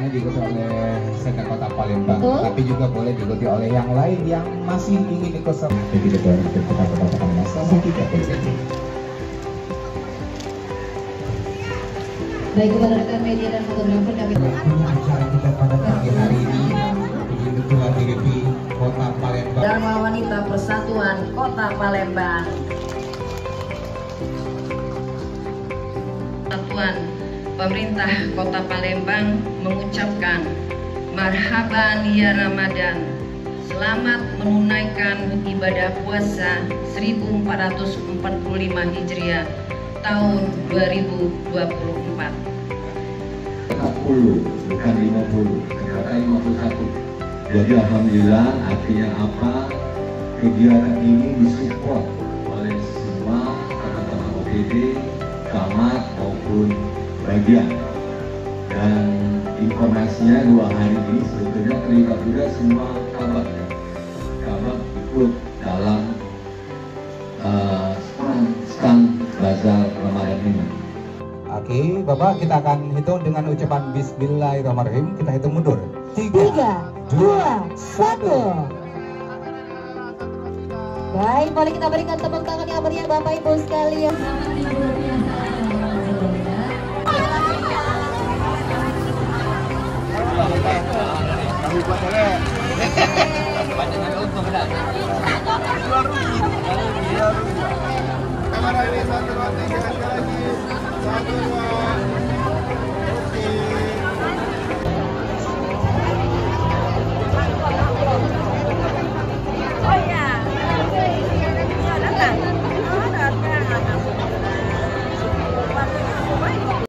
hanya diikuti oleh Sekda Kota Palembang, Betul. tapi juga boleh diikuti oleh yang lain yang masih ingin ikut serta. Jadi ketua Kota Palembang selama 30 detik. Baik, kepada rekan media dan fotografer kami Punya acara kita pada pagi hari ini, Ibu Ketua DPP Kota Palembang. Dharma Wanita Persatuan Kota Palembang. Persatuan Pemerintah Kota Palembang mengucapkan marhaban ya Ramadan. Selamat menunaikan ibadah puasa 1445 Hijriah tahun 2024. 40 bukan 50, ternyata 51. Jadi alhamdulillah, artinya apa? Kegiatan ini disupport oleh semua teman-teman OPD, camat maupun bagian. Dan informasinya 2 hari ini sebetulnya terlibat juga semua camat. Camat ikut dalam stand bazar Ramadan ini. Oke, Bapak, kita akan hitung dengan ucapan Bismillahirrahmanirrahim. Kita hitung mundur. 3, 2, 1. Baik, boleh kita berikan tepuk tangan yang meriah Bapak Ibu sekalian. Kamera ini 1, 2, 3 sekali lagi. 1, 2.